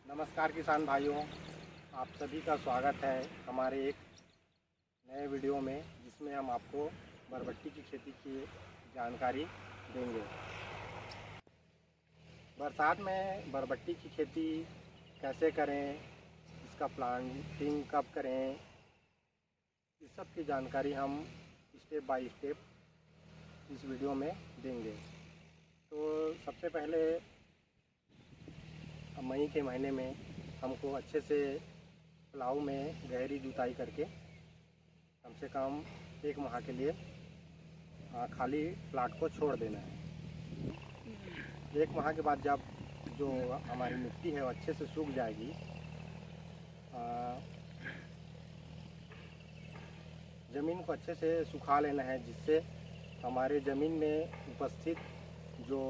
नमस्कार किसान भाइयों, आप सभी का स्वागत है हमारे एक नए वीडियो में, जिसमें हम आपको बरबट्टी की खेती की जानकारी देंगे। बरसात में बरबट्टी की खेती कैसे करें, इसका प्लांटिंग कब करें, इस सब की जानकारी हम स्टेप बाय स्टेप इस वीडियो में देंगे। तो सबसे पहले मई के महीने में हमको अच्छे से प्लाऊ में गहरी जुताई करके कम से कम 1 माह के लिए खाली प्लाट को छोड़ देना है। 1 माह के बाद जब जो हमारी मिट्टी है वो अच्छे से सूख जाएगी, ज़मीन को अच्छे से सुखा लेना है, जिससे हमारे ज़मीन में उपस्थित जो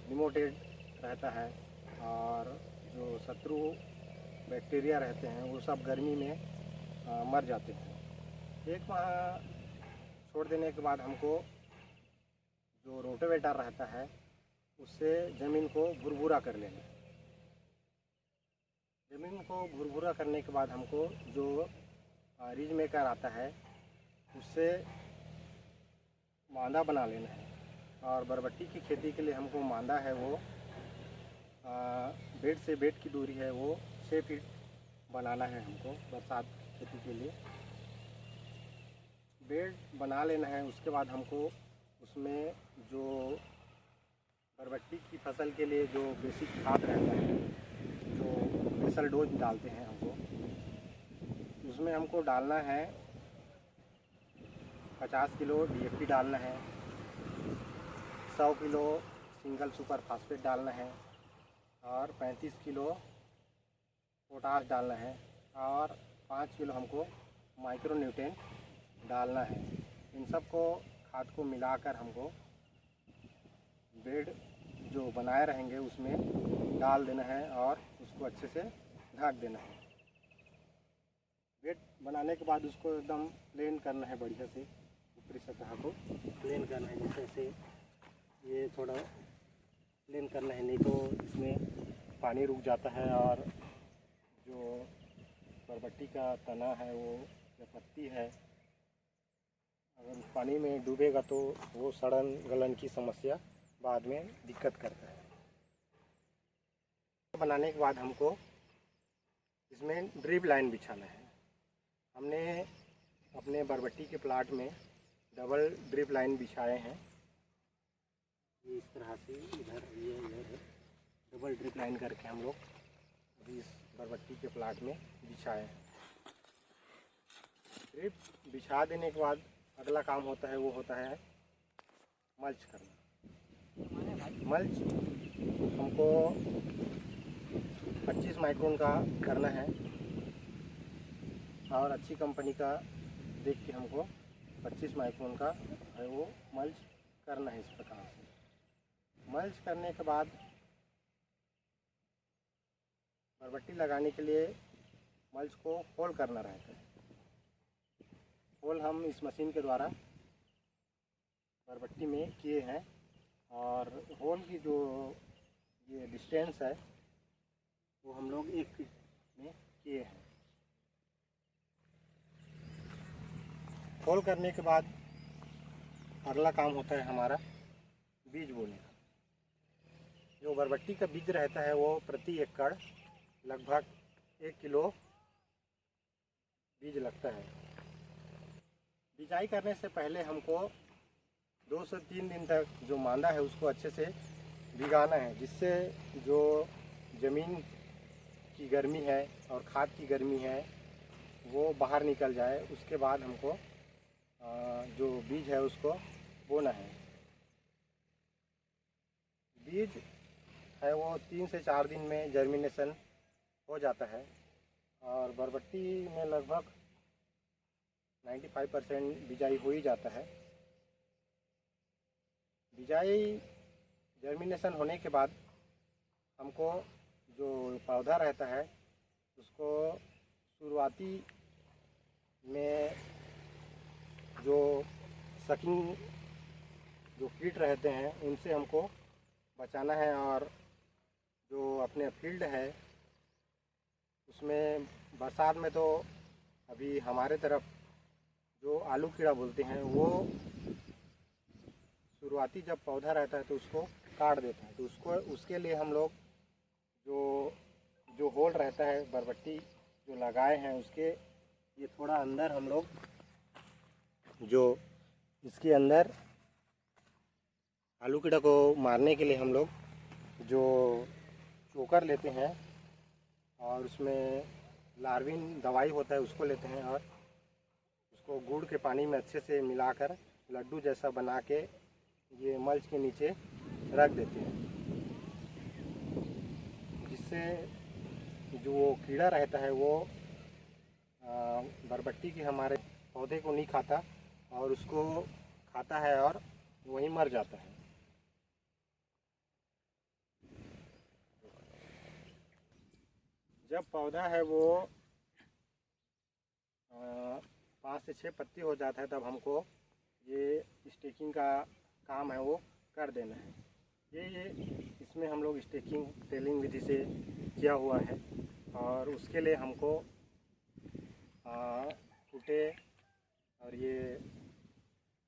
निमोटेड रहता है और जो शत्रु बैक्टीरिया रहते हैं वो सब गर्मी में मर जाते हैं। 1 माह छोड़ देने के बाद हमको जो रोटावेटर रहता है उससे ज़मीन को भुरभुरा कर लेना है। ज़मीन को भुरभुरा करने के बाद हमको जो रीज मेकर आता है उससे मांदा बना लेना है। और बरबट्टी की खेती के लिए हमको मांदा है वो बेड से बेड की दूरी है वो 6 फीट बनाना है हमको बरसात की खेती के लिए। बेड बना लेना है। उसके बाद हमको उसमें जो बरबट्टी की फसल के लिए जो बेसिक खाद रहता है, जो बेसल डोज डालते हैं हमको, उसमें हमको डालना है 50 किलो DAP डालना है, 100 किलो सिंगल सुपर फास्फेट डालना है और 35 किलो पोटाश डालना है और 5 किलो हमको माइक्रो न्यूट्रिएंट डालना है। इन सब को खाद को मिलाकर हमको बेड जो बनाए रहेंगे उसमें डाल देना है और उसको अच्छे से ढक देना है। बेड बनाने के बाद उसको एकदम प्लेन करना है, बढ़िया से ऊपरी सतह को प्लेन करना है। जैसे ये थोड़ा प्लेन करना है, नहीं तो इसमें पानी रुक जाता है और जो बरबट्टी का तना है वो या पत्ती है, अगर उस पानी में डूबेगा तो वो सड़न गलन की समस्या बाद में दिक्कत करता है। बनाने के बाद हमको इसमें ड्रिप लाइन बिछाना है। हमने अपने बरबट्टी के प्लाट में डबल ड्रिप लाइन बिछाए हैं। ये इस तरह से इधर है, डबल ड्रिप लाइन करके हम लोग अभी इस बरबट्टी के प्लाट में बिछाए हैं। ड्रिप बिछा देने के बाद अगला काम होता है वो होता है मल्च करना। मल्च हमको 25 माइक्रोन का करना है और अच्छी कंपनी का देख के हमको 25 माइक्रोन का है वो मल्च करना है। इस प्रकार से मल्च करने के बाद बरबट्टी लगाने के लिए मल्च को होल करना रहता है। होल हम इस मशीन के द्वारा बरबट्टी में किए हैं और होल की जो ये डिस्टेंस है वो हम लोग 1 फीट में किए हैं। होल करने के बाद अगला काम होता है हमारा बीज बोने का। जो बरबट्टी का बीज रहता है वो प्रति एकड़ लगभग 1 किलो बीज लगता है। बिजाई करने से पहले हमको 2 से 3 दिन तक जो मांदा है उसको अच्छे से भिगाना है, जिससे जो ज़मीन की गर्मी है और खाद की गर्मी है वो बाहर निकल जाए। उसके बाद हमको जो बीज है उसको बोना है। बीज है वो 3 से 4 दिन में जर्मिनेशन हो जाता है और बरबट्टी में लगभग 95% बिजाई हो ही जाता है। बिजाई जर्मिनेशन होने के बाद हमको जो पौधा रहता है उसको शुरुआती में जो सकिंग जो कीट रहते हैं उनसे हमको बचाना है और जो अपने फील्ड है उसमें बरसात में तो अभी हमारे तरफ जो आलू कीड़ा बोलते हैं वो शुरुआती जब पौधा रहता है तो उसको काट देता है। तो उसको उसके लिए हम लोग जो जो होल रहता है बरबट्टी जो लगाए हैं उसके ये थोड़ा अंदर हम लोग जो इसके अंदर आलू कीड़ा को मारने के लिए हम लोग जो चोकर लेते हैं और उसमें लार्विन दवाई होता है उसको लेते हैं और उसको गुड़ के पानी में अच्छे से मिलाकर लड्डू जैसा बना के ये मल्च के नीचे रख देते हैं, जिससे जो वो कीड़ा रहता है वो बरबट्टी के हमारे पौधे को नहीं खाता और उसको खाता है और वहीं मर जाता है। जब पौधा है वो 5 से 6 पत्ती हो जाता है तब हमको ये स्टेकिंग का काम है वो कर देना है। ये इसमें हम लोग स्टेकिंग टेलिंग विधि से किया हुआ है और उसके लिए हमको खूंटे और ये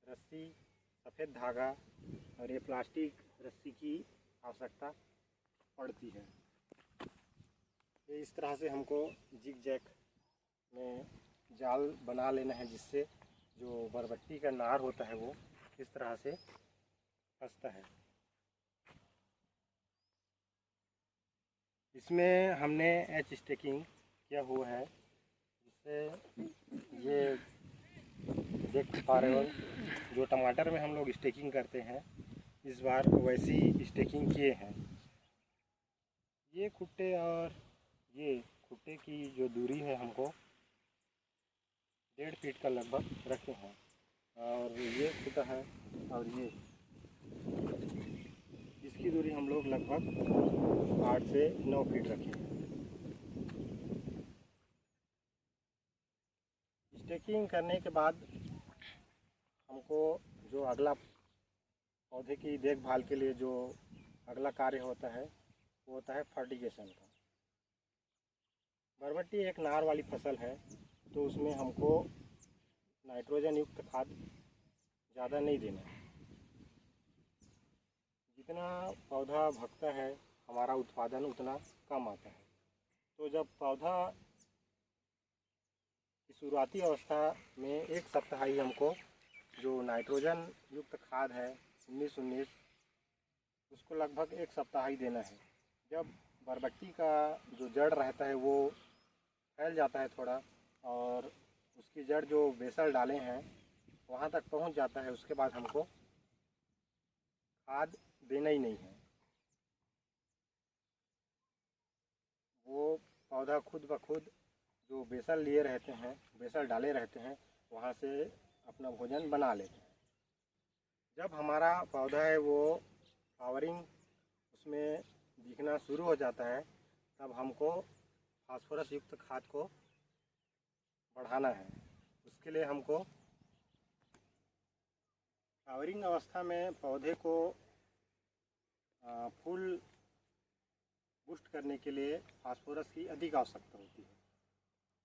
रस्सी, सफ़ेद धागा और ये प्लास्टिक रस्सी की आवश्यकता पड़ती है। ये इस तरह से हमको जिग जैग में जाल बना लेना है जिससे जो बरबट्टी का नार होता है वो इस तरह से फंसता है। इसमें हमने एच स्टेकिंग किया हुआ है जिससे ये देख पा रहे हो जो टमाटर में हम लोग स्टेकिंग करते हैं इस बार वैसी स्टेकिंग किए हैं। ये खुट्टे और ये खुट्टे की जो दूरी है हमको 1.5 फीट का लगभग रखे हैं और ये खुट्टा है और ये इसकी दूरी हम लोग लगभग 8 से 9 फीट रखे हैं। स्टेकिंग करने के बाद हमको जो अगला पौधे की देखभाल के लिए जो अगला कार्य होता है वो होता है फर्टिगेशन का। बरबट्टी एक नार वाली फसल है तो उसमें हमको नाइट्रोजन युक्त खाद ज़्यादा नहीं देना है। जितना पौधा भगता है हमारा उत्पादन उतना कम आता है। तो जब पौधा की शुरुआती अवस्था में 1 सप्ताह ही हमको जो नाइट्रोजन युक्त खाद है 19-19 उसको लगभग 1 सप्ताह ही देना है। जब बरबट्टी का जो जड़ रहता है वो फैल जाता है थोड़ा और उसकी जड़ जो बेसल डाले हैं वहाँ तक पहुँच जाता है उसके बाद हमको खाद देना ही नहीं है। वो पौधा खुद ब खुद जो बेसल लिए रहते हैं बेसल डाले रहते हैं वहाँ से अपना भोजन बना लेते हैं। जब हमारा पौधा है वो फ्लावरिंग उसमें दिखना शुरू हो जाता है तब हमको फास्फोरस युक्त खाद को बढ़ाना है। उसके लिए हमको फ्लावरिंग अवस्था में पौधे को फूल बूस्ट करने के लिए फास्फोरस की अधिक आवश्यकता होती है।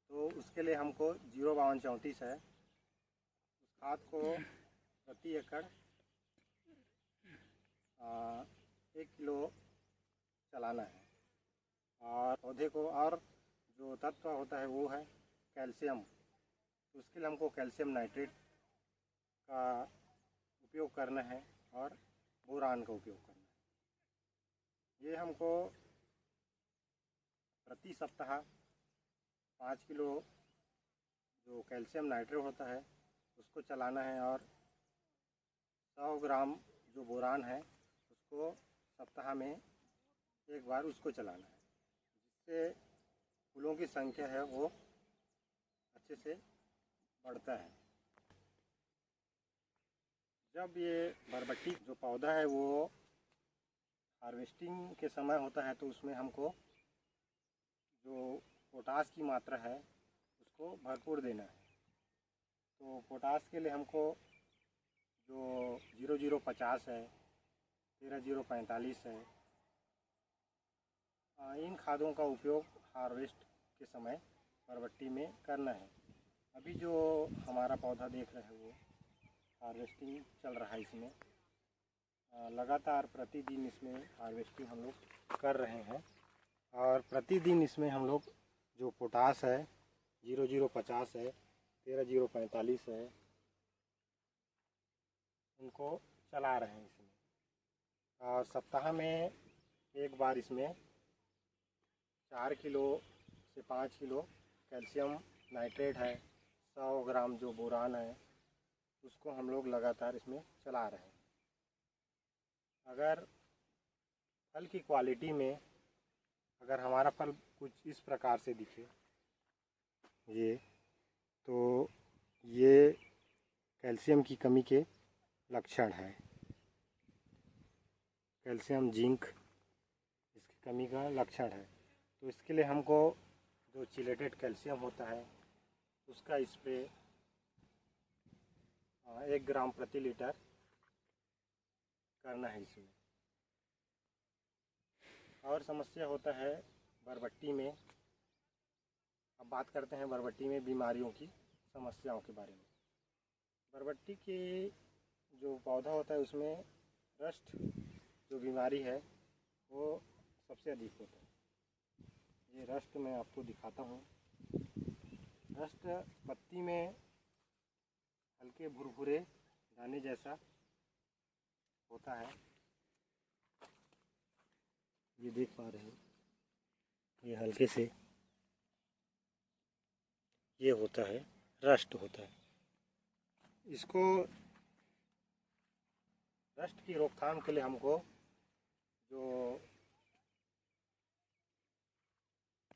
तो उसके लिए हमको 05234 है उस खाद को प्रति एकड़ 1 किलो चलाना है। और पौधे को और जो तत्व होता है वो है कैल्शियम। तो उसके लिए हमको कैल्शियम नाइट्रेट का उपयोग करना है और बोरान का उपयोग करना है। ये हमको प्रति सप्ताह 5 किलो जो कैल्शियम नाइट्रेट होता है उसको चलाना है और 100 ग्राम जो बोरान है उसको सप्ताह में एक बार उसको चलाना है, जिससे फूलों की संख्या है वो अच्छे से बढ़ता है। जब ये बरबट्टी जो पौधा है वो हार्वेस्टिंग के समय होता है तो उसमें हमको जो पोटास की मात्रा है उसको भरपूर देना है। तो पोटास के लिए हमको जो 0050 है, 13045 है इन खादों का उपयोग हार्वेस्ट के समय बरबट्टी में करना है। अभी जो हमारा पौधा देख रहे हैं वो हार्वेस्टिंग चल रहा है। इसमें लगातार प्रतिदिन इसमें हार्वेस्टिंग हम लोग कर रहे हैं और प्रतिदिन इसमें हम लोग जो पोटास है 0050 है, 13045 है, उनको चला रहे हैं इसमें। और सप्ताह में एक बार इसमें 4 किलो से 5 किलो कैल्शियम नाइट्रेट है, 100 ग्राम जो बोरान है उसको हम लोग लगातार इसमें चला रहे हैं। अगर फल की क्वालिटी में अगर हमारा फल कुछ इस प्रकार से दिखे तो ये कैल्शियम की कमी के लक्षण है। कैल्शियम जिंक इसकी कमी का लक्षण है। तो इसके लिए हमको जो चिलेटेड कैल्शियम होता है उसका स्प्रे 1 ग्राम प्रति लीटर करना है इसमें। और समस्या होता है बरबट्टी में। अब बात करते हैं बरबट्टी में बीमारियों की समस्याओं के बारे में। बरबट्टी के जो पौधा होता है उसमें रस्ट जो बीमारी है वो सबसे अधिक होता है। ये रस्ट मैं आपको दिखाता हूँ। रस्ट पत्ती में हल्के भुरभुरे दाने जैसा होता है, ये देख पा रहे हैं। ये हल्के से ये होता है, रस्ट होता है। इसको रस्ट की रोकथाम के लिए हमको जो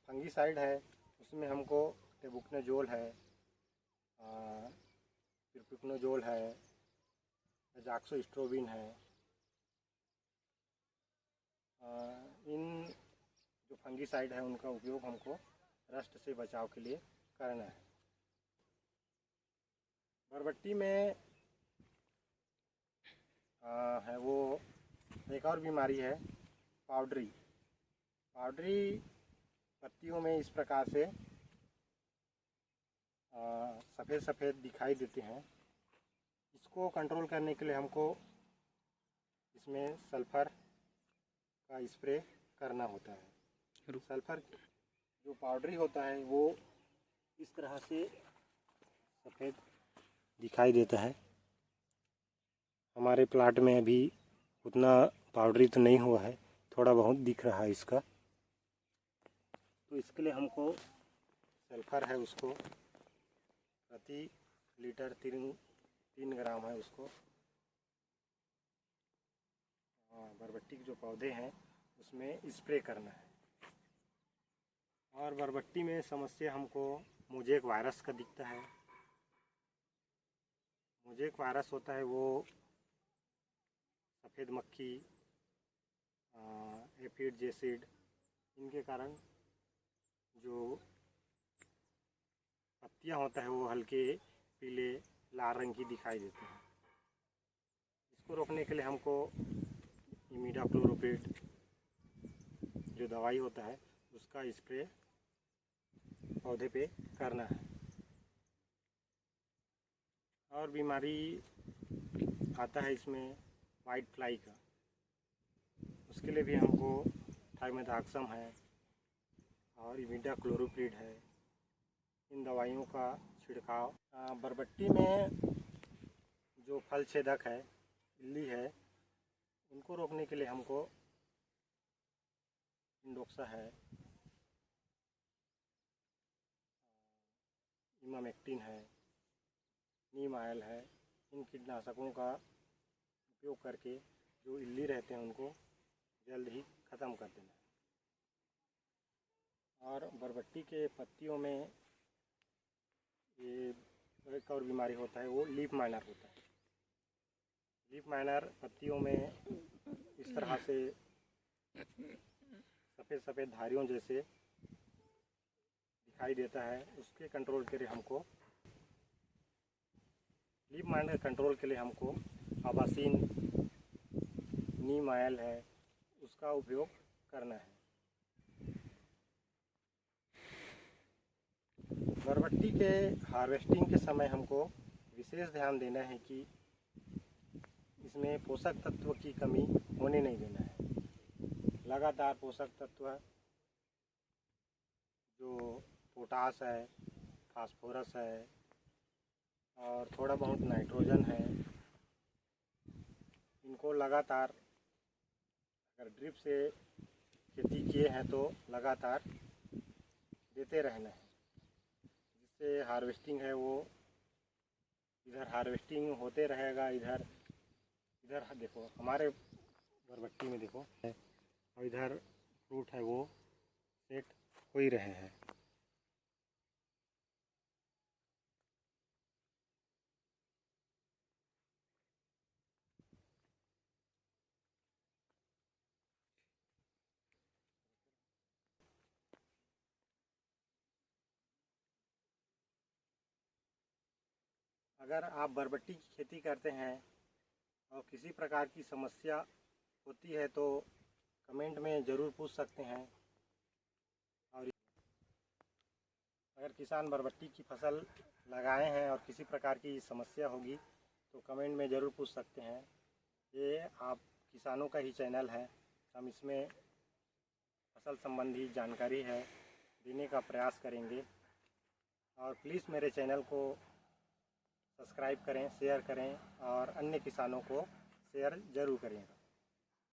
फंगीसाइड है उसमें हमको टेबुकनोजोल है, पिरपिक्नोजोल है, एज़ाक्सोस्ट्रोबिन है, इन जो फंगीसाइड है उनका उपयोग हमको रस्ट से बचाव के लिए करना है। बरबट्टी में है वो एक और बीमारी है पाउडरी। पाउडरी पत्तियों में इस प्रकार से सफ़ेद सफ़ेद दिखाई देते हैं। इसको कंट्रोल करने के लिए हमको इसमें सल्फ़र का स्प्रे करना होता है। सल्फ़र जो पाउडरी होता है वो इस तरह से सफ़ेद दिखाई देता है। हमारे प्लाट में अभी उतना पाउडरी तो नहीं हुआ है, थोड़ा बहुत दिख रहा है इसका। तो इसके लिए हमको सल्फ़र है उसको प्रति लीटर 3 ग्राम है उसको बरबट्टी के जो पौधे हैं उसमें स्प्रे करना है। और बरबट्टी में समस्या हमको मोज़ेक वायरस का दिखता है। मोज़ेक वायरस होता है वो सफ़ेद मक्खी, एफिड जेसिड, इनके कारण जो पत्तियां होता है वो हल्के पीले लाल रंग की दिखाई देती हैं। इसको रोकने के लिए हमको इमिडाक्लोप्रिड जो दवाई होता है उसका स्प्रे पौधे पे करना है। और बीमारी आता है इसमें वाइट फ्लाई का, उसके लिए भी हमको थाइमेथाक्सम है और इमिडाक्लोप्रिड है, इन दवाइयों का छिड़काव। बरबट्टी में जो फल छेदक है, इल्ली है, उनको रोकने के लिए हमको इंडोक्सा है, इमामेक्टिन है, नीम ऑयल है, इन कीटनाशकों का उपयोग करके जो इल्ली रहते हैं उनको जल्द ही ख़त्म कर देना है। और बरबट्टी के पत्तियों में ये एक और बीमारी होता है वो लीफ माइनर होता है। लीफ माइनर पत्तियों में इस तरह से सफ़ेद सफ़ेद धारियों जैसे दिखाई देता है। उसके कंट्रोल के लिए हमको लीफ माइनर कंट्रोल के लिए हमको आबासीन नीम ऑयल है उसका उपयोग करना है। बरबट्टी के हार्वेस्टिंग के समय हमको विशेष ध्यान देना है कि इसमें पोषक तत्व की कमी होने नहीं देना है। लगातार पोषक तत्व जो पोटास है, फास्फोरस है और थोड़ा बहुत नाइट्रोजन है, इनको लगातार अगर ड्रिप से खेती किए हैं तो लगातार देते रहना है, जिससे हार्वेस्टिंग है वो इधर हार्वेस्टिंग होते रहेगा। इधर देखो हमारे बरबट्टी में देखो और इधर फ्रूट है वो सेट हो ही रहे हैं। अगर आप बरबट्टी की खेती करते हैं और किसी प्रकार की समस्या होती है तो कमेंट में ज़रूर पूछ सकते हैं। और अगर किसान बरबट्टी की फसल लगाए हैं और किसी प्रकार की समस्या होगी तो कमेंट में ज़रूर पूछ सकते हैं। ये आप किसानों का ही चैनल है, हम इसमें फसल संबंधी जानकारी है देने का प्रयास करेंगे। और प्लीज़ मेरे चैनल को सब्सक्राइब करें, शेयर करें और अन्य किसानों को शेयर ज़रूर करें।